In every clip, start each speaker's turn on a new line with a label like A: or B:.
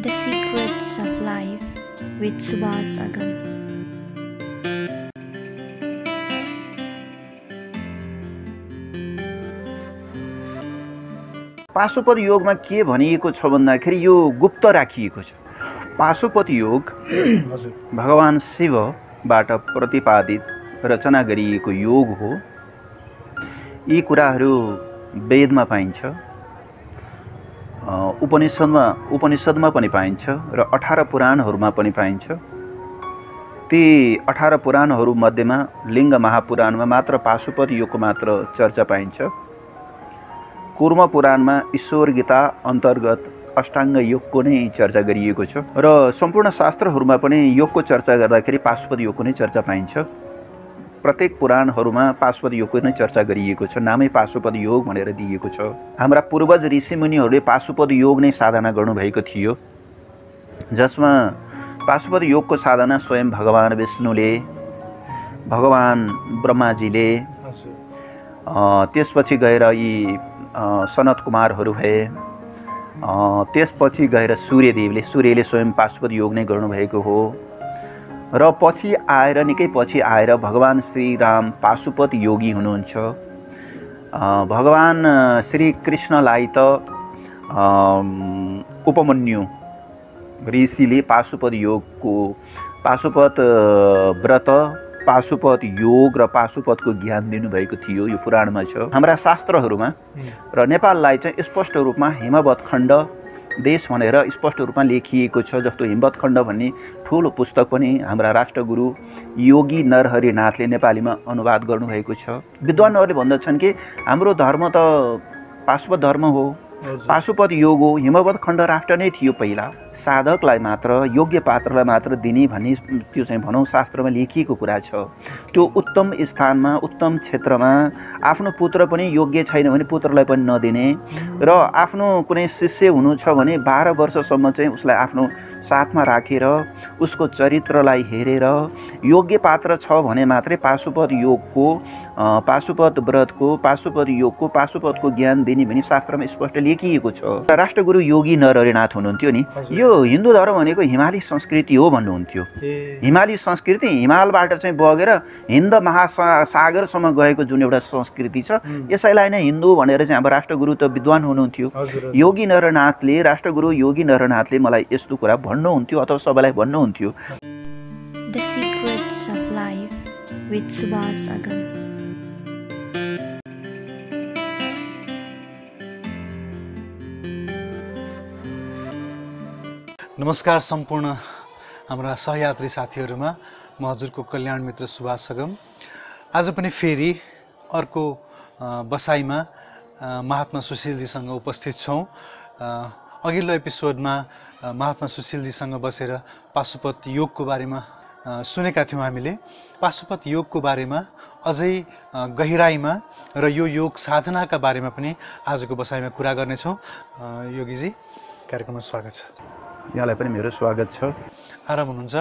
A: The Secrets of Life with Subhas Agam.
B: पाशुपत योगमा के भनिएको छ भन्दाखेरि यो गुप्त राखिएको छ। पाशुपत योग भगवान शिवबाट प्रतिपादित रचना गरिएको योग हो। यी कुराहरू वेदमा पाइन्छ, उपनिषदमा पनि पाइन्छ र 18 पुराणहरूमा पनि पाइन्छ। ती 18 पुराणहरू मध्येमा लिङ्ग महापुराणमा मात्र पाशुपत योगको मात्र चर्चा पाइन्छ। कुर्म पुराणमा ईश्वर गीता अन्तर्गत अष्टाङ्ग योगको नै चर्चा गरिएको छ र सम्पूर्ण शास्त्रहरूमा पनि योगको चर्चा गर्दाखेरि पाशुपत योगको नै चर्चा पाइन्छ। प्रत्येक पुराणहरूमा पाशुपत योगको नै चर्चा गरिएको छ, नामै पाशुपत योग भनेर दिइएको छ। हाम्रा पूर्वज ऋषिमुनिहरूले पाशुपत योग नै साधना गर्नुभएको थियो, जसमा पाशुपत योगको साधना स्वयं भगवान विष्णुले, भगवान ब्रह्माजीले, त्यसपछि गएर यी सनत कुमारहरू भए, त्यसपछि गएर सूर्यले स्वयं पाशुपत योग नै गर्नुभएको हो र पछि आएर निकै पछि आएर भगवान श्रीराम पाशुपत योगी हुनुहुन्छ। भगवान श्री कृष्णलाई त उपमन्यु ऋषिले पाशुपत व्रत, पाशुपत योग र पाशुपतको ज्ञान दिनुभएको थियो। यो पुराणमा छ। हाम्रा शास्त्रहरूमा र नेपाललाई चाहिँ स्पष्ट रूपमा हिमवत खण्ड देश भनेर स्पष्ट रूपमा लेखिएको छ। जस्तो हिमवत खण्ड भन्ने ठुलो पुस्तक पनि हाम्रा राष्ट्रगुरु योगी नरहरिनाथले नेपालीमा अनुवाद गर्नुभएको छ। विद्वानहरूले भन्दछन् कि हाम्रो धर्म त पाशुपत धर्म हो, पाशुपत योग हो। हिमवत खण्ड राष्ट्र नै थियो पहिला, साधकलाई मात्र, योग्य पात्रलाई मात्र दिने भन्ने त्यो चाहिँ भनौँ शास्त्रमा लेखिएको कुरा छ। त्यो उत्तम स्थानमा, उत्तम क्षेत्रमा आफ्नो पुत्र पनि योग्य छैन भने पुत्रलाई पनि नदिने र आफ्नो कुनै शिष्य हुनु छ भने 12 वर्षसम्म चाहिँ उसलाई आफ्नो साथमा राखेर उसको चरित्रलाई हेरेर योग्य पात्र छ भने मात्रै पाशुपत योगको, पाशुपत व्रतको, पाशुपत योगको, पाशुपतको ज्ञान दिने भनी शास्त्रमा स्पष्ट लेखिएको छ। राष्ट्रगुरु योगी नरहरिनाथ हुनुहुन्थ्यो नि। यो हिन्दू धर्म भनेको हिमाली संस्कृति हो भन्नुहुन्थ्यो। हिमाली संस्कृति हिमालबाट चाहिँ बगेर हिन्द महासागरसम्म गएको जुन एउटा संस्कृति छ, यसैलाई नै हिन्दू भनेर चाहिँ हाम्रो राष्ट्रगुरु त विद्वान हुनुहुन्थ्यो। योगी नरहरिनाथले, राष्ट्रगुरु योगी नरहरिनाथले मलाई यस्तो कुरा भन्नुहुन्थ्यो अथवा सबैलाई भन्नुहुन्थ्यो।
A: The Secrets of Life with Subhas Agam.
C: नमस्कार सम्पूर्ण हाम्रा सहयात्री साथीहरूमा, म हजुरको कल्याण मित्र सुभाष अगम। आज पनि फेरि अर्को बसाइमा महात्मा सुशीलजीसँग उपस्थित छौँ। अघिल्लो एपिसोडमा महात्मा सुशीलजीसँग बसेर पाशुपत योगको बारेमा सुनेका थियौँ हामीले। पाशुपत योगको बारेमा अझै गहिराइमा र यो योग साधनाका बारेमा पनि आजको बसाइमा कुरा गर्नेछौँ। योगीजी, कार्यक्रममा स्वागत छ।
B: यहाँलाई पनि मेरो स्वागत छ।
C: आराम हुनुहुन्छ?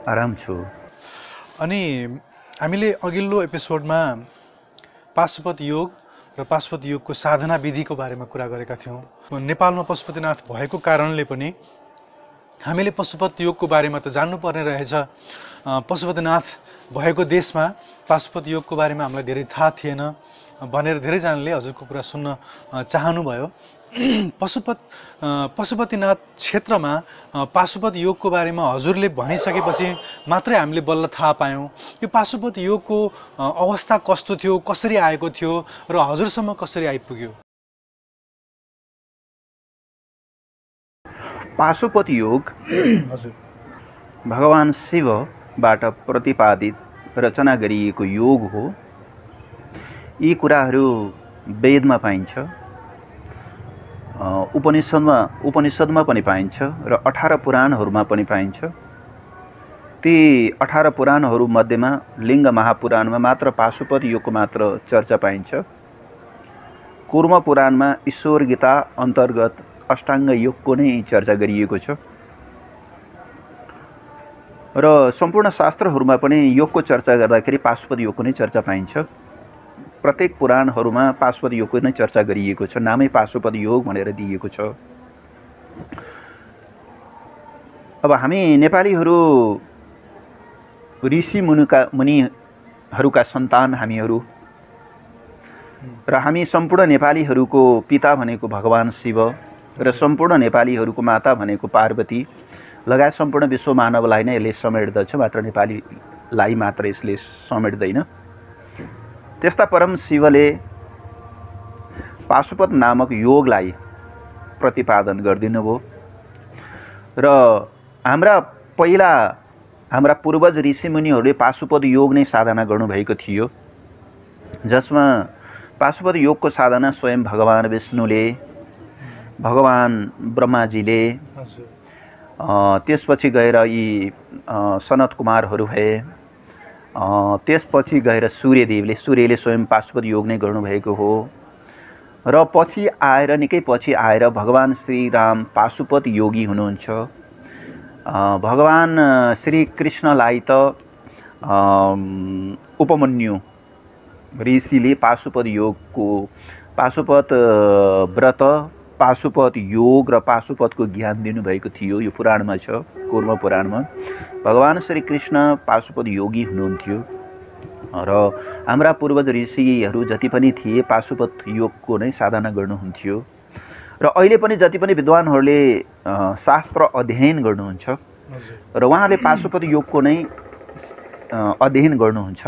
B: आराम छु।
C: अनि हामीले अघिल्लो एपिसोडमा पाशुपत योग र पाशुपत योगको साधना विधिको बारेमा कुरा गरेका थियौँ। नेपालमा पशुपतिनाथ भएको कारणले पनि हामीले पशुपत योगको बारेमा त जान्नुपर्ने रहेछ। पशुपतिनाथ भएको देशमा पाशुपत योगको बारेमा हामीलाई धेरै थाहा थिएन भनेर धेरैजनाले हजुरको कुरा सुन्न चाहनुभयो। पशुपतिनाथ क्षेत्रमा पाशुपत योगको बारेमा हजुरले भनिसकेपछि मात्रै हामीले बल्ल थाहा पायौँ। यो पाशुपत योगको अवस्था कस्तो थियो, कसरी आएको थियो र हजुरसम्म कसरी आइपुग्यो?
B: पाशुपत योग भगवान शिवबाट प्रतिपादित रचना गरिएको योग हो। यी कुराहरू वेदमा पाइन्छ, उपनिषदमा पनि पाइन्छ र 18 पुराणहरूमा पनि पाइन्छ। ती 18 पुराणहरू मध्येमा लिङ्ग महापुराणमा मात्र पाशुपत योगको मात्र चर्चा पाइन्छ। कुर्म पुराणमा ईश्वर गीता अन्तर्गत अष्टाङ्ग योगको नै चर्चा गरिएको छ र सम्पूर्ण शास्त्रहरूमा पनि योगको चर्चा गर्दाखेरि पाशुपत योगको नै चर्चा पाइन्छ। प्रत्येक पुराणहरूमा पाशुपत योगको नै चर्चा गरिएको छ, नामै पाशुपत योग भनेर दिइएको छ। अब हामी नेपालीहरू ऋषि मुनिहरूका सन्तान हामीहरू र हामी सम्पूर्ण नेपालीहरूको पिता भनेको भगवान शिव र सम्पूर्ण नेपालीहरूको माता भनेको पार्वती लगायत सम्पूर्ण विश्व मानवलाई नै यसले समेट्दछ, मात्र नेपालीलाई मात्र यसले समेट्दैन। त्यस्ता परम शिवले पाशुपत नामक योगलाई प्रतिपादन गरिदिनु भयो र हाम्रा पूर्वज ऋषिमुनिहरूले पाशुपत योग नै साधना गर्नुभएको थियो, जसमा पाशुपत योगको साधना स्वयं भगवान विष्णुले, भगवान ब्रह्माजीले, त्यसपछि गएर यी सनत कुमारहरू भए, त्यसपछि गएर सूर्यले स्वयं पाशुपत योग नै गर्नुभएको हो र पछि आएर निकै पछि आएर भगवान श्रीराम पाशुपत योगी हुनुहुन्छ। भगवान श्री कृष्णलाई त उपमन्यु ऋषिले पाशुपत व्रत, पाशुपत योग र पाशुपतको ज्ञान दिनुभएको थियो। यो पुराणमा छ, कुर्म पुराणमा भगवान श्री कृष्ण पाशुपत योगी हुनुहुन्थ्यो र हाम्रा पूर्वज ऋषिहरू जति पनि थिए पाशुपत योगको नै साधना गर्नुहुन्थ्यो र अहिले पनि जति पनि विद्वानहरूले शास्त्र अध्ययन गर्नुहुन्छ र उहाँले पाशुपत योगको नै अध्ययन गर्नुहुन्छ।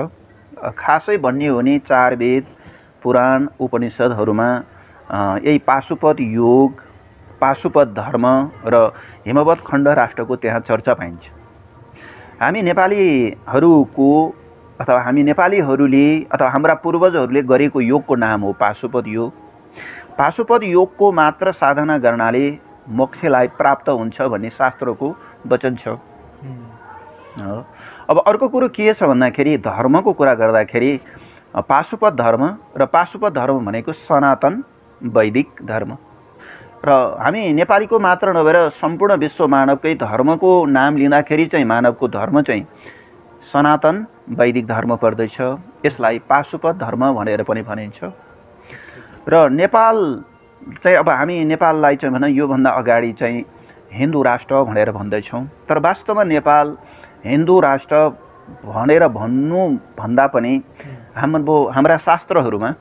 B: खासै भन्ने हो भने 4 वेद, पुराण, उपनिषदहरूमा यही पाशुपत योग, पाशुपत धर्म र हिमवत खण्ड राष्ट्रको त्यहाँ चर्चा पाइन्छ। हामी नेपालीहरूले अथवा हाम्रा पूर्वजहरूले गरेको योगको नाम हो पाशुपत योग। पाशुपत योगको मात्र साधना गर्नाले मोक्षलाई प्राप्त हुन्छ भन्ने शास्त्रको वचन छ। अब अर्को कुरो के छ भन्दाखेरि धर्मको कुरा गर्दाखेरि पाशुपत धर्म र पाशुपत धर्म भनेको सनातन वैदिक धर्म र हामी नेपालीको मात्र नभएर सम्पूर्ण विश्व मानवकै धर्मको नाम लिँदाखेरि चाहिँ मानवको धर्म चाहिँ सनातन वैदिक धर्म पर्दछ। यसलाई पाशुपत धर्म भनेर पनि भनिन्छ र नेपाल चाहिँ अब हामी नेपाललाई चाहिँ भनौँ योभन्दा अगाडि चाहिँ हिन्दू राष्ट्र भनेर भन्दछौँ, तर वास्तवमा नेपाल हिन्दू राष्ट्र भनेर भन्नुभन्दा पनि हाम्रा शास्त्रहरूमा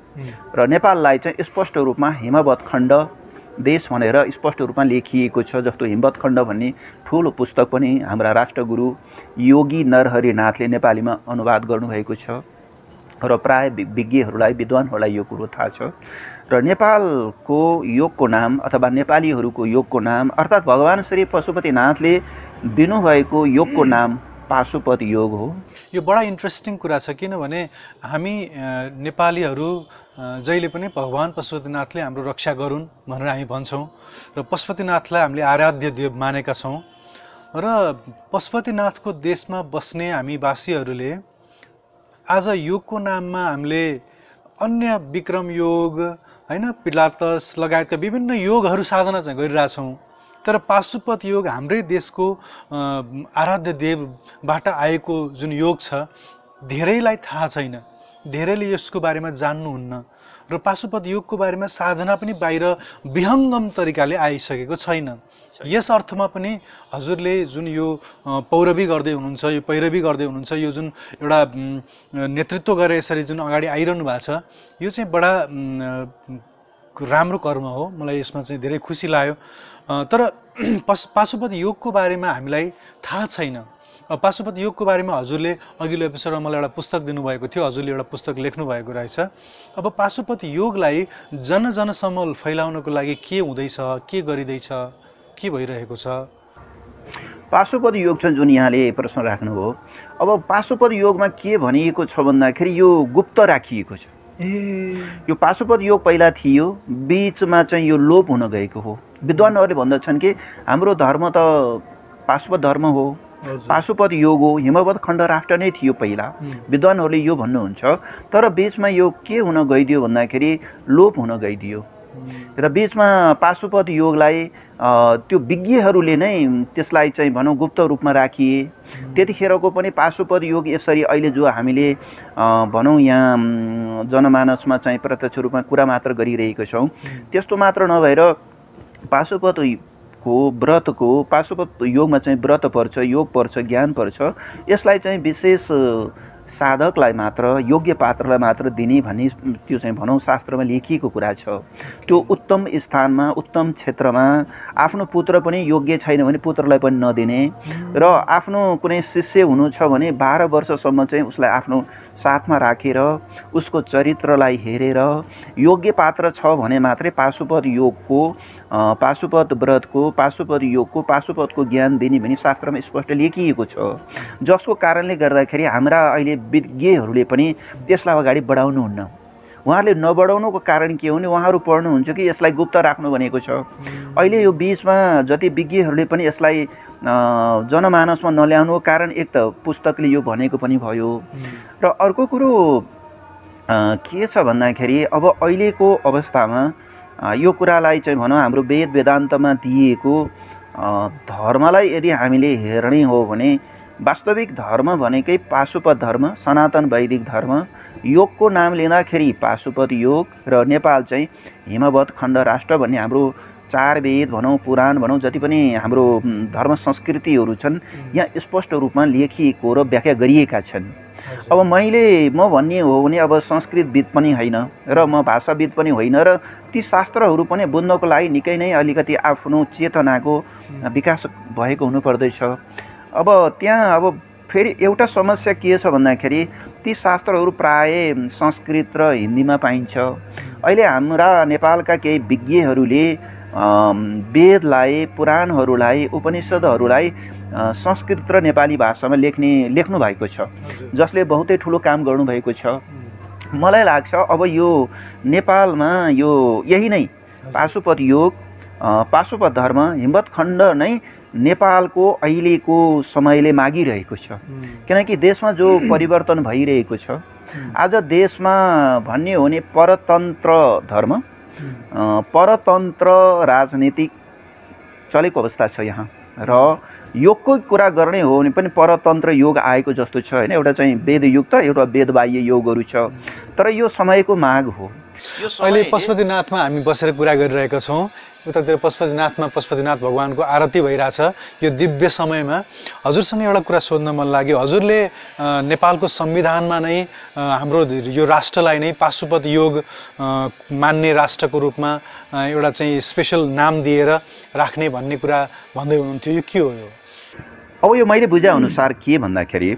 B: र नेपाललाई चाहिँ स्पष्ट रूपमा हिमवत खण्ड देश भनेर स्पष्ट रूपमा लेखिएको छ। जस्तो हिमवत खण्ड भन्ने ठुलो पुस्तक पनि हाम्रा राष्ट्रगुरु योगी नरहरिनाथले नेपालीमा अनुवाद गर्नुभएको छ र प्राय विज्ञहरूलाई, विद्वानहरूलाई यो कुरो थाहा छ। र नेपालको योगको नाम अथवा नेपालीहरूको योगको नाम अर्थात् भगवान श्री पशुपतिनाथले दिनुभएको योगको नाम पाशुपत योग हो।
C: यो बडा इन्ट्रेस्टिङ कुरा छ, किनभने हामी नेपालीहरू जहिले पनि भगवान पशुपतिनाथले हाम्रो रक्षा गरून् भनेर हामी भन्छौँ र पशुपतिनाथलाई हामीले आराध्य देव मानेका छौँ र पशुपतिनाथको देशमा बस्ने हामी वासीहरूले आज योगको नाममा हामीले अन्य विक्रम योग हैन, पिलातस लगायतका विभिन्न योगहरू साधना चाहिँ गरिरहेछौँ, तर पाशुपत योग हाम्रै देशको आराध्य देवबाट आएको जुन योग छ धेरैलाई थाहा छैन, धेरैले यसको बारेमा जान्नुहुन्न र पाशुपत योगको बारेमा साधना पनि बाहिर विहङ्गम तरिकाले आइसकेको छैन। यस अर्थमा पनि हजुरले जुन यो पौरवी गर्दै हुनुहुन्छ, यो पैरवी गर्दै हुनुहुन्छ, यो जुन एउटा नेतृत्व गरेर यसरी जुन अगाडि आइरहनु भएको छ, यो चाहिँ बडा राम्रो कर्म हो। मलाई यसमा चाहिँ धेरै खुसी लाग्यो। तर पाशुपत योगको बारेमा हामीलाई थाहा छैन। पाशुपत योगको बारेमा हजुरले अघिल्लो एपिसोडमा मलाई एउटा पुस्तक दिनुभएको थियो, हजुरले एउटा पुस्तक लेख्नु भएको रहेछ। अब पाशुपत योगलाई जनसम्म फैलाउनको लागि के हुँदैछ, के गरिँदैछ, के भइरहेको छ?
B: पाशुपत योग चाहिँ जुन यहाँले प्रश्न राख्नुभयो, अब पाशुपत योगमा के भनिएको छ भन्दाखेरि यो गुप्त राखिएको छ। यो पाशुपत योग पहिला थियो, बीचमा चाहिँ यो लोप हुन गएको हो। विद्वानहरूले भन्दछन् कि हाम्रो धर्म त पाशुपत धर्म हो, पाशुपत योग हो, हिमवत खण्ड राष्ट्र नै थियो पहिला, विद्वानहरूले यो भन्नुहुन्छ। तर बीचमा यो के हुन गइदियो भन्दाखेरि लोप हुन गइदियो र बीचमा पाशुपत योगलाई त्यो विज्ञहरूले नै त्यसलाई चाहिँ भनौँ गुप्त रूपमा राखिए। त्यतिखेरको पनि पाशुपत योग यसरी अहिले जो हामीले भनौँ यहाँ जनमानसमा चाहिँ प्रत्यक्ष रूपमा कुरा मात्र गरिरहेको छौँ, त्यस्तो मात्र नभएर पाशुपतको योगको व्रतको पाशुपत योगमा चाहिँ व्रत पर्छ, योग पर्छ, ज्ञान पर्छ। यसलाई चाहिँ विशेष साधकलाई मात्र, योग्य पात्रलाई मात्र दिने भन्ने त्यो चाहिँ भनौँ शास्त्रमा लेखिएको कुरा छ। त्यो उत्तम स्थानमा, उत्तम क्षेत्रमा आफ्नो पुत्र पनि योग्य छैन भने पुत्रलाई पनि नदिने, र आफ्नो कुनै शिष्य हुनु छ भने 12 वर्षसम्म चाहिँ उसलाई आफ्नो साथमा राखेर उसको चरित्रलाई हेरेर योग्य पात्र छ भने मात्रै पाशुपत योगको, पाशुपत व्रतको, पाशुपत योगको, पाशुपतको ज्ञान दिने भनी शास्त्रमा स्पष्ट लेखिएको छ। जसको कारणले गर्दाखेरि हाम्रा अहिले विज्ञहरूले पनि त्यसलाई अगाडि बढाउनुहुन्न। उहाँहरूले नबढाउनुको कारण के हो भने उहाँहरू पढ्नुहुन्छ कि यसलाई गुप्त राख्नु भनेको छ। अहिले यो बीचमा जति विज्ञहरूले पनि यसलाई जनमानसमा नल्याउनुको कारण एक त पुस्तकले यो भनेको पनि भयो, र अर्को कुरो के छ भन्दाखेरि अब अहिलेको अवस्थामा यो कुरालाई चाहिँ भनौँ हाम्रो वेद वेदान्तमा दिएको धर्मलाई यदि हामीले हेर्ने हो भने वास्तविक धर्म भनेकै पाशुपत धर्म, सनातन वैदिक धर्म। योगको नाम लिँदाखेरि पाशुपत योग, र नेपाल चाहिँ हिमवत् खण्ड राष्ट्र भन्ने हाम्रो 4 वेद भनौँ, पुराण भनौँ, जति पनि हाम्रो धर्म संस्कृतिहरू छन् यहाँ स्पष्ट रूपमा लेखिएको र व्याख्या गरिएका छन्। अब म भन्ने हो भने अब संस्कृतविद पनि होइन र म भाषाविद पनि होइन, र ती शास्त्रहरू पनि बुझ्नको लागि निकै नै अलिकति आफ्नो चेतनाको विकास भएको हुनुपर्दैछ। अब त्यहाँ अब फेरि एउटा समस्या के छ भन्दाखेरि ती शास्त्रहरू प्राय संस्कृत र हिन्दीमा पाइन्छ। अहिले हाम्रा नेपालका केही विज्ञहरूले वेदलाई, पुराणहरूलाई, उपनिषदहरूलाई संस्कृत र नेपाली भाषामा लेख्नु भएको छ, जसले बहुतै ठुलो काम गर्नुभएको छ। मलाई लाग्छ अब यो नेपालमा यही नै पाशुपत योग, पाशुपत धर्म, हिमवत् खण्ड नै नेपालको अहिलेको समयले मागिरहेको छ। किनकि देशमा जो परिवर्तन भइरहेको छ, आज देशमा भन्ने हो भने परतन्त्र धर्म, परतन्त्र राजनीतिक चलेको अवस्था छ यहाँ, र योगको कुरा गर्ने हो भने पनि परतन्त्र योग आएको जस्तो छ हैन। एउटा चाहिँ वेदयुक्त, एउटा वेदबाह्य योगहरू छ, तर यो समयको माग हो।
C: अहिले पशुपतिनाथमा हामी बसेर कुरा गरिरहेका छौँ। उतातिर पशुपतिनाथमा पशुपतिनाथ भगवानको आरती भइरहेछ। यो दिव्य समयमा हजुरसँग एउटा कुरा सोध्न मन लाग्यो। हजुरले नेपालको संविधानमा नै हाम्रो यो राष्ट्रलाई नै पाशुपत योग मान्ने राष्ट्रको रूपमा एउटा चाहिँ स्पेशल नाम दिएर राख्ने भन्ने कुरा भन्दै हुनुहुन्थ्यो। यो के हो?
B: अब यो मैले बुझाएअनुसार के भन्दाखेरि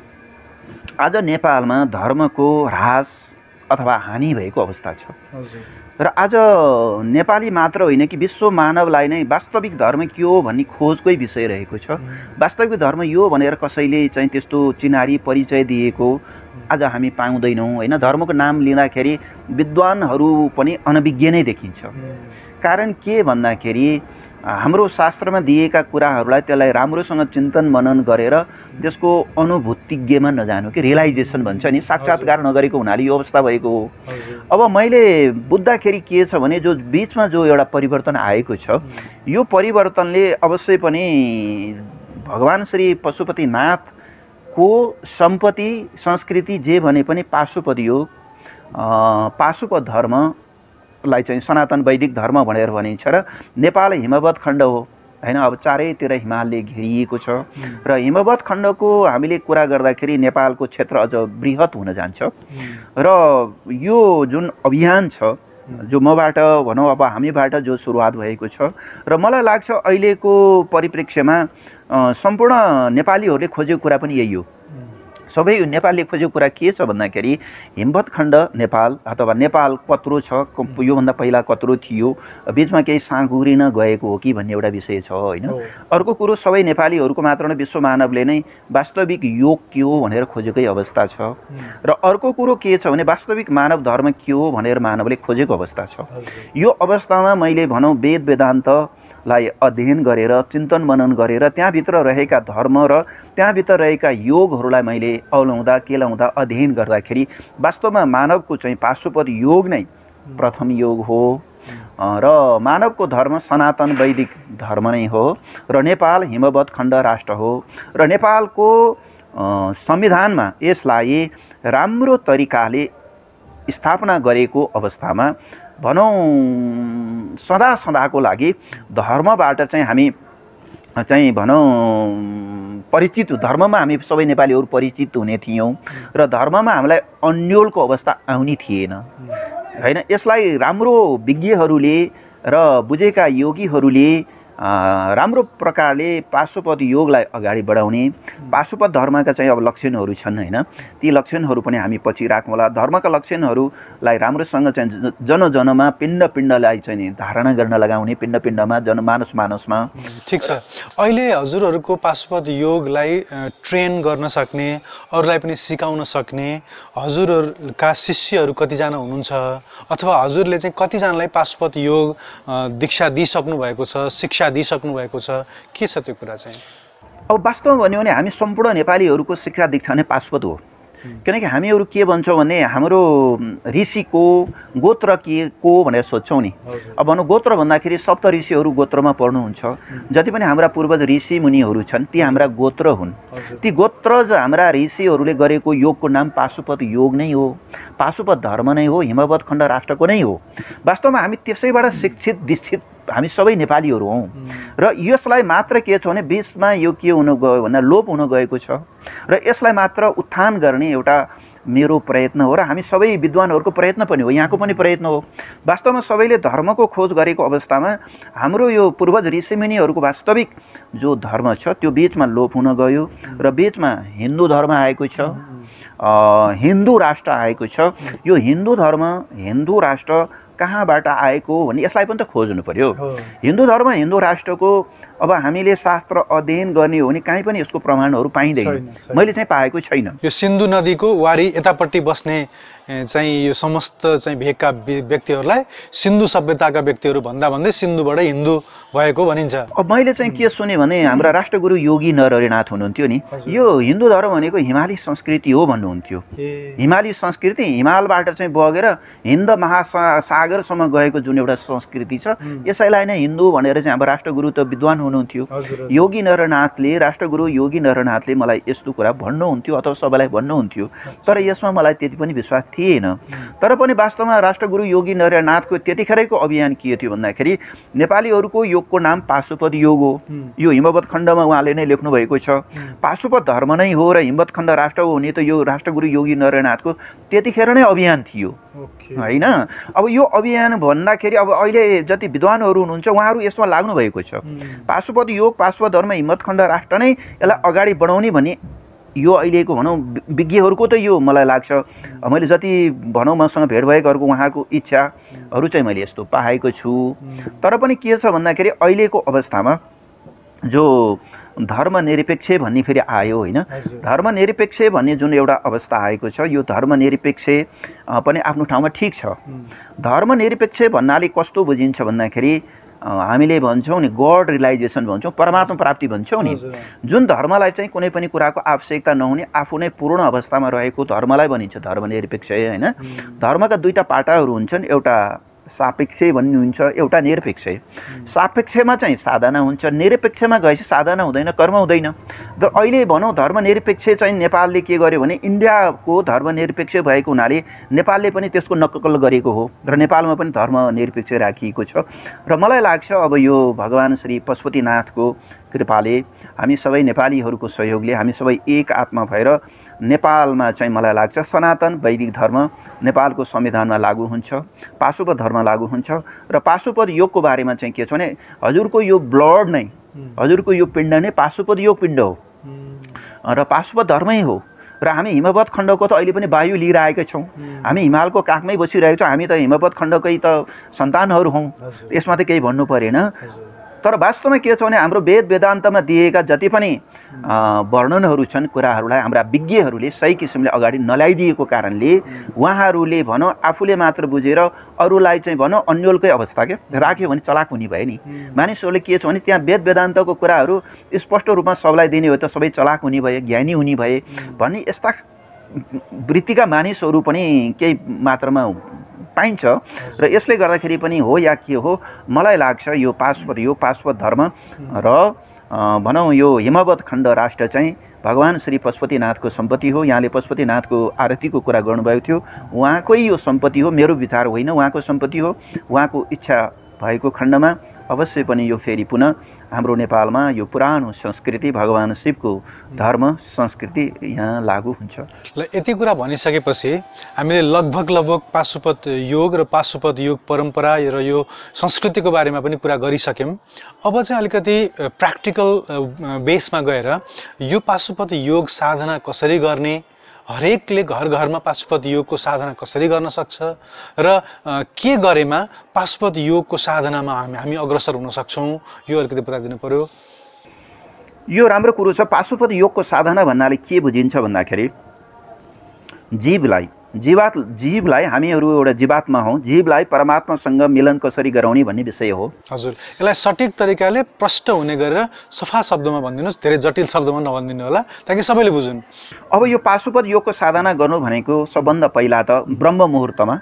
B: आज नेपालमा धर्मको ह्रास अथवा हानि भएको अवस्था छ, र आज नेपाली मात्र होइन कि विश्व मानवलाई नै वास्तविक धर्म के हो भन्ने खोजकै विषय रहेको छ। वास्तविक धर्म यो भनेर कसैले चाहिँ त्यस्तो चिनारी परिचय दिएको आज हामी पाउँदैनौँ हैन। धर्मको नाम लिँदाखेरि विद्वानहरू पनि अनभिज्ञ नै देखिन्छ। कारण के भन्दाखेरि हाम्रो शास्त्रमा दिएका कुराहरूलाई त्यसलाई राम्रोसँग चिन्तन मनन गरेर त्यसको अनुभूतिज्ञमा नजानु, कि रियलाइजेसन भन्छ नि, साक्षात्कार नगरेको हुनाले यो अवस्था भएको हो। अब मैले बुझ्दाखेरि के छ भने जो बीचमा जो एउटा परिवर्तन आएको छ, यो परिवर्तनले अवश्य पनि भगवान श्री पशुपतिनाथको सम्पत्ति, संस्कृति जे भने पनि पाशुपत योग, पाशुपत धर्म लाई चाहिँ सनातन वैदिक धर्म भनेर भनिन्छ, र नेपाल हिमवत् खण्ड हो हैन। अब चारैतिर हिमालले घेरिएको छ, र हिमवत् खण्डको हामीले कुरा गर्दाखेरि नेपालको क्षेत्र अझ बृहत हुन जान्छ। र यो जुन अभियान छ, जो मबाट भनौँ अब हामीबाट जो सुरुवात भएको छ, र मलाई लाग्छ अहिलेको परिप्रेक्ष्यमा सम्पूर्ण नेपालीहरूले खोजेको कुरा पनि यही हो। सबै नेपालले खोजेको कुरा के छ भन्दाखेरि हिमवत् खण्ड नेपाल अथवा नेपाल कत्रो छ, योभन्दा पहिला कत्रो थियो, बीचमा केही साँघुरिन गएको हो कि भन्ने एउटा विषय छ हैन। अर्को कुरो सबै नेपालीहरूको मात्र न विश्व मानवले नै वास्तविक योग के हो भनेर खोजेकै अवस्था छ, र अर्को कुरो के छ भने वास्तविक मानव धर्म के हो भनेर मानवले खोजेको अवस्था छ। यो अवस्थामा मैले भनौँ वेद वेदान्तलाई अध्ययन गरेर चिन्तन मनन गरेर त्यहाँभित्र रहेका धर्म र त्यहाँभित्र रहेका योगहरूलाई मैले औलाउँदा केलाउँदा अध्ययन गर्दाखेरि वास्तवमा मानवको चाहिँ पाशुपत योग नै प्रथम योग हो, र मानवको धर्म सनातन वैदिक धर्म नै हो, र नेपाल हिमवत् खण्ड राष्ट्र हो, र नेपालको संविधानमा यसलाई राम्रो तरिकाले स्थापना गरेको अवस्थामा भनौँ सदा सदाको लागि धर्मबाट चाहिँ हामी चाहिँ भनौँ परिचित धर्ममा हामी सबै नेपालीहरू परिचित हुने थियौँ र धर्ममा हामीलाई अन्योलको अवस्था आउने थिएन हैन। यसलाई राम्रो विज्ञहरूले र बुझेका योगीहरूले राम्रो प्रकारले पाशुपत योगलाई अगाडि बढाउने पाशुपत धर्मका चाहिँ अब लक्षणहरू छन् हैन। ती लक्षणहरू पनि हामी पछि राखौँला। धर्मका लक्षणहरूलाई राम्रोसँग चाहिँ जनजनमा पिण्डलाई चाहिँ धारणा गर्न लगाउने पिण्डमा जनमानस मानसमा।
C: ठिक छ। अहिले हजुरहरूको पाशुपत योगलाई ट्रेन गर्न सक्ने अरूलाई पनि सिकाउन सक्ने हजुरहरूका शिष्यहरू कतिजना हुनुहुन्छ अथवा हजुरले चाहिँ कतिजनालाई पाशुपत योग दीक्षा दिइसक्नु भएको छ, शिक्षा दिइसक्नु भएको छ, के छ त्यो कुरा चाहिँ?
B: अब वास्तवमा भन्यो भने हामी सम्पूर्ण नेपालीहरूको शिक्षा दीक्षा नै पाशुपत हो। किनकि हामीहरू के भन्छौँ भने हाम्रो ऋषिको गोत्र के को भनेर सोध्छौँ नि। अब भनौँ गोत्र भन्दाखेरि सप्त ऋषिहरू गोत्रमा पर्नुहुन्छ। जति पनि हाम्रा पूर्वज ऋषि मुनिहरू छन् ती हाम्रा गोत्र हुन्। ती गोत्रज हाम्रा ऋषिहरूले गरेको योगको नाम पाशुपत योग नै हो, पाशुपत धर्म नै हो, हिमवत खण्ड राष्ट्रको नै हो। वास्तवमा हामी त्यसैबाट शिक्षित दीक्षित हामी सबै नेपालीहरू हौँ र यसलाई मात्र के छ भने बिचमा यो के हुन गयो भन्दा लोप हुन गएको छ र यसलाई मात्र उत्थान गर्ने एउटा मेरो प्रयत्न हो र हामी सबै विद्वानहरूको प्रयत्न पनि हो, यहाँको पनि प्रयत्न हो। वास्तवमा सबैले धर्मको खोज गरेको अवस्थामा हाम्रो यो पूर्वज ऋषिमुनिहरूको वास्तविक जो धर्म छ त्यो बिचमा लोप हुन गयो र बिचमा हिन्दू धर्म आएको छ, हिन्दू राष्ट्र आएको छ। यो हिन्दू धर्म हिन्दू राष्ट्र कहाँबाट आएको भने यसलाई पनि त खोज्नु पर्यो। हिन्दू धर्म हिन्दू राष्ट्रको अब हामीले शास्त्र अध्ययन गर्ने हो भने कहीँ पनि यसको प्रमाणहरू पाइँदैन, मैले चाहिँ पाएको छैन।
C: यो सिन्धु नदीको वारी यतापट्टि बस्ने चाहिँ यो समस्त चाहिँ भेगका व्यक्तिहरूलाई सिन्धु सभ्यताका व्यक्तिहरू भन्दै सिन्धुबाट हिन्दू भएको भनिन्छ।
B: अब मैले चाहिँ के सुने भने हाम्रा राष्ट्रगुरु योगी नरहरिनाथ हुनुहुन्थ्यो नि, यो हिन्दू धर्म भनेको हिमाली संस्कृति हो भन्नुहुन्थ्यो। हिमाली संस्कृति हिमालबाट चाहिँ बगेर हिन्द महासागरसम्म गएको जुन एउटा संस्कृति छ यसैलाई नै हिन्दू भनेर चाहिँ हाम्रो राष्ट्रगुरु त विद्वान हुनुहुन्थ्यो। योगी नरनाथले राष्ट्रगुरु योगी नरनाथले मलाई यस्तो कुरा भन्नुहुन्थ्यो अथवा सबैलाई भन्नुहुन्थ्यो, तर यसमा मलाई त्यति पनि विश्वास थिएन। तर पनि वास्तवमा राष्ट्रगुरु योगी नरनाथको त्यतिखेरैको अभियान के थियो भन्दाखेरि नेपालीहरूको योगको नाम पाशुपत योग हो। यो हिमवत खण्डमा उहाँले नै लेख्नु भएको छ, पाशुपत धर्म नै हो र हिमवत खण्ड राष्ट्र हो हुने त यो राष्ट्रगुरु योगी नरनाथको त्यतिखेर नै अभियान थियो हैन। अब यो अभियान भन्दाखेरि अब अहिले जति विद्वानहरू हुनुहुन्छ उहाँहरू यसमा लाग्नु भएको छ। पाशुपत योग पाशुपत धर्म हिमवत खण्ड राष्ट्र नै यसलाई अगाडि बढाउने भन्ने यो अहिलेको भनौँ विज्ञहरूको त यो मलाई लाग्छ। मैले जति भनौँ मसँग भेट भएकोहरूको उहाँको इच्छाहरू चाहिँ मैले यस्तो पाएको छु। तर पनि के छ भन्दाखेरि अहिलेको अवस्थामा जो धर्मनिरपेक्ष भन्ने फेरि आयो होइन। धर्मनिरपेक्ष भन्ने जुन एउटा अवस्था आएको छ यो धर्मनिरपेक्ष पनि आफ्नो ठाउँमा ठिक छ। धर्मनिरपेक्ष भन्नाले कस्तो बुझिन्छ भन्दाखेरि हामीले भन्छौँ नि गड रियलाइजेसन भन्छौँ, परमात्मा प्राप्ति भन्छौँ नि। जुन धर्मलाई चाहिँ कुनै पनि कुराको आवश्यकता नहुने आफू नै पूर्ण अवस्थामा रहेको धर्मलाई भनिन्छ धर्मनिरपेक्ष हैन। धर्मका दुईटा पाटाहरू हुन्छन्, एउटा सापेक्ष भन्ने हुन्छ, एउटा निरपेक्ष। सापेक्षमा चाहिँ साधना हुन्छ, निरपेक्षमा गएपछि साधना हुँदैन, कर्म हुँदैन। र अहिले भनौँ धर्मनिरपेक्ष चाहिँ नेपालले के गर्यो भने इन्डियाको धर्मनिरपेक्ष भएको हुनाले नेपालले पनि त्यसको नक्कल गरेको हो र नेपालमा पनि धर्मनिरपेक्ष राखिएको छ। र मलाई लाग्छ अब यो भगवान श्री पशुपतिनाथको कृपाले हामी सबै नेपालीहरूको सहयोगले हामी सबै एक आत्मा भएर नेपालमा चाहिँ मलाई लाग्छ सनातन वैदिक धर्म नेपालको संविधानमा लागू हुन्छ, पाशुपत धर्म लागू हुन्छ। र पाशुपत योगको बारेमा चाहिँ के छ भने हजुरको यो ब्लड नै हजुरको यो पिण्ड नै पाशुपत योग पिण्ड हो र पाशुपत धर्मै हो। र हामी हिमवत खण्डको त अहिले पनि वायु लिइरहेका छौँ, हामी हिमालको काखमै बसिरहेका छौँ, हामी त हिमवत खण्डकै त सन्तानहरू हौँ, यसमा त केही भन्नु परेन। तर वास्तवमा के छ भने हाम्रो वेद वेदान्तमा दिएका जति पनि वर्णनहरू छन् कुराहरूलाई हाम्रा विज्ञहरूले सही किसिमले अगाडि नल्याइदिएको कारणले उहाँहरूले भनौँ आफूले मात्र बुझेर अरूलाई चाहिँ भनौँ अन्यलकै अवस्था के राख्यो भने चलाक हुने भयो नि। मानिसहरूले के छ भने त्यहाँ वेद वेदान्तको कुराहरू स्पष्ट रूपमा सबलाई दिने हो त सबै चलाक हुने भए, ज्ञानी हुने भए भन्ने यस्ता वृत्तिका मानिसहरू पनि केही मात्रामा पाइन्छ। र यसले गर्दाखेरि पनि हो या के हो मलाई लाग्छ यो पाशुपत योग पाशुपत धर्म र भनौँ यो हिमवत खण्ड राष्ट्र चाहिँ भगवान श्री पशुपतिनाथको सम्पत्ति हो। यहाँले पशुपतिनाथको आरतीको कुरा गर्नुभएको थियो, उहाँकै यो सम्पत्ति हो, मेरो विचार होइन, उहाँको सम्पत्ति हो। उहाँको इच्छा भएको खण्डमा अवश्य पनि यो फेरि पुनः हाम्रो नेपालमा यो पुरानो संस्कृति भगवान शिवको धर्म संस्कृति यहाँ लागू हुन्छ।
C: ल यति कुरा भनिसकेपछि हामीले लगभग पाशुपत योग र पाशुपत योग परम्परा र यो संस्कृतिको बारेमा पनि कुरा गरिसक्यौँ। अब चाहिँ अलिकति प्र्याक्टिकल बेसमा गएर यो पाशुपत योग साधना कसरी गर्ने, हरेकले घर घरमा पाशुपत योगको साधना कसरी गर्न सक्छ र के गरेमा पाशुपत योगको साधनामा हामी अग्रसर हुन सक्छौँ, यो अलिकति बताइदिनु पर्यो।
B: यो राम्रो कुरो छ। पाशुपत योगको साधना भन्नाले के बुझिन्छ भन्दाखेरि जीवलाई हामीहरू एउटा जीवात्मा हौँ, जीवलाई परमात्मासँग मिलन कसरी गराउने भन्ने विषय हो।
C: हजुर, यसलाई सठिक तरिकाले प्रष्ट हुने गरेर सफा शब्दमा भनिदिनुहोस्, धेरै जटिल शब्दमा नभनिदिनु होला ताकि सबैले बुझुन्।
B: अब यो पाशुपत योगको साधना गर्नु भनेको सबभन्दा पहिला त ब्रह्म मुहुर्तमा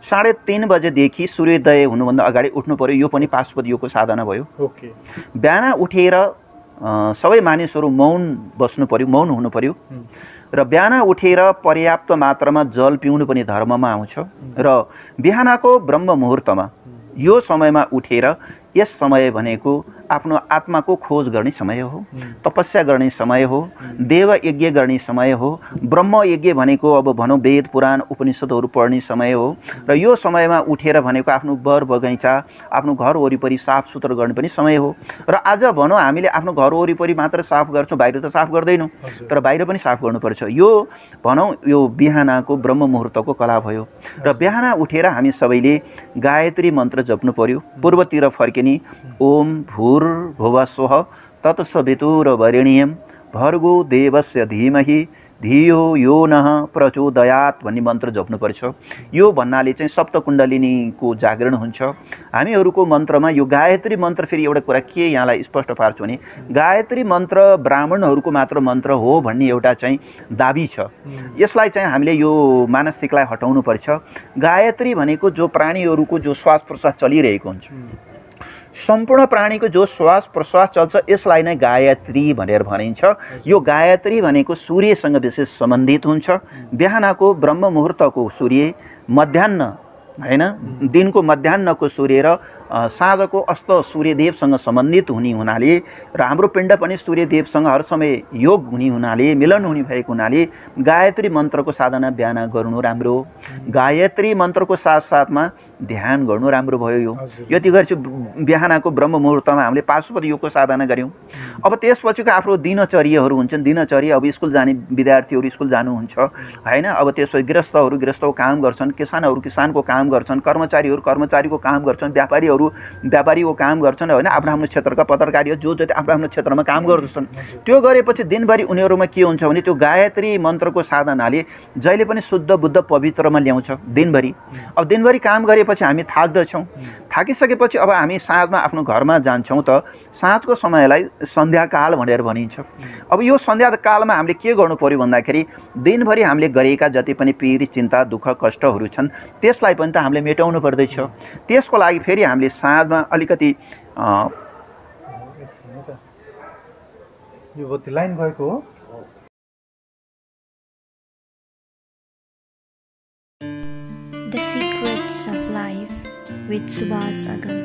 B: 3:30 बजेदेखि सूर्योदय हुनुभन्दा अगाडि उठ्नु पर्यो। यो पनि पाशुपत योगको साधना भयो। बिहान उठेर सबै मानिसहरू मौन बस्नु पर्यो, मौन हुनु पर्यो र बिहान उठेर पर्याप्त मात्रामा जल पिउनु पनि धर्ममा आउँछ। र बिहानको ब्रह्म मुहुर्तमा यो समयमा उठेर यस समय भनेको आफ्नो आत्माको खोज गर्ने समय हो, तपस्या गर्ने समय हो, देव यज्ञ गर्ने समय हो, ब्रह्म यज्ञ भनेको अब भनौँ वेद पुराण उपनिषदहरू पढ्ने समय हो। र यो समयमा उठेर भनेको आफ्नो बर बगैँचा आफ्नो घर वरिपरि साफ सुथरा गर्ने पनि समय हो। र आज भनौँ हामीले आफ्नो घर वरिपरि मात्र साफ गर्छौँ, बाहिर त साफ गर्दैनौँ, तर बाहिर पनि साफ गर्नुपर्छ। यो भनौँ यो बिहानको ब्रह्म मुहुर्तको कला भयो। र बिहान उठेर हामी सबैले गायत्री मन्त्र जप्नु पर्यो। पूर्वतिर फर्किने ओम भूर्भुवः स्वः तत्सवितुर्वरेण्यं भर्गो देवस्य धीमहि धियो यो नः प्रचोदयात् भन्ने मन्त्र जप्नुपर्छ। यो भन्नाले चाहिँ सप्तकुण्डलिनीको जागरण हुन्छ। हामीहरूको मन्त्रमा यो गायत्री मन्त्र, फेरि एउटा कुरा के यहाँलाई स्पष्ट पार्छु भने गायत्री मन्त्र ब्राह्मणहरूको मात्र मन्त्र हो भन्ने एउटा चाहिँ दाबी छ। यसलाई चाहिँ हामीले यो मानसिकलाई हटाउनु पर्छ। गायत्री भनेको जो प्राणीहरूको जो श्वास प्रश्वास चलिरहेको हुन्छ, सम्पूर्ण प्राणीको जो श्वास प्रश्वास चल्छ यसलाई नै गायत्री भनेर भनिन्छ। यो गायत्री भनेको सूर्यसँग विशेष सम्बन्धित हुन्छ। बिहानको ब्रह्म मुहुर्तको सूर्य, मध्याह्न हैन दिनको मध्याह्नको सूर्य र साँझको अस्त सूर्यदेवसँग सम्बन्धित हुने हुनाले र हाम्रो पिण्ड पनि सूर्यदेवसँग हर समय योग हुने हुनाले, मिलन हुने भएको हुनाले गायत्री मन्त्रको साधना बिहान गर्नु राम्रो। गायत्री मन्त्रको साथसाथमा ध्यान गर्नु राम्रो भयो। यो यति गर्छु बिहानको ब्रह्म मुहुर्तमा हामीले पाशुपत योगको साधना गऱ्यौँ। अब त्यसपछिको आफ्नो दिनचर्याहरू हुन्छन्। दिनचर्या अब स्कुल जाने विद्यार्थीहरू स्कुल जानुहुन्छ हैन, अब त्यसपछि गृहस्थहरू गृहस्थको काम गर्छन्, किसानहरू किसानको काम गर्छन्, कर्मचारीहरू कर्मचारीको काम गर्छन्, व्यापारीहरू व्यापारीको काम गर्छन् हैन, आफ्नो आफ्नो क्षेत्रका पत्रकारीहरू जो जति आफ्नो आफ्नो क्षेत्रमा काम गर्छन्। त्यो गरेपछि दिनभरि उनीहरूमा के हुन्छ भने त्यो गायत्री मन्त्रको साधनाले जहिले पनि शुद्ध बुद्ध पवित्रमा ल्याउँछ दिनभरि। अब दिनभरि काम गरे पछि हामी थाक्दछौँ। थाकिसकेपछि अब हामी साँझमा आफ्नो घरमा जान्छौँ त साँझको समयलाई सन्ध्याकाल भनेर भनिन्छ। अब यो सन्ध्याकालमा हामीले के गर्नु पर्यो भन्दाखेरि दिनभरि हामीले गरेका जति पनि पीर चिन्ता दुःख कष्टहरू छन् त्यसलाई पनि त हामीले मेटाउनु पर्दैछ। त्यसको लागि फेरि हामीले साँझमा अलिकति
C: यो बत्ती लाइन गएको हो।
A: The Secrets of Life with Subhas Agam.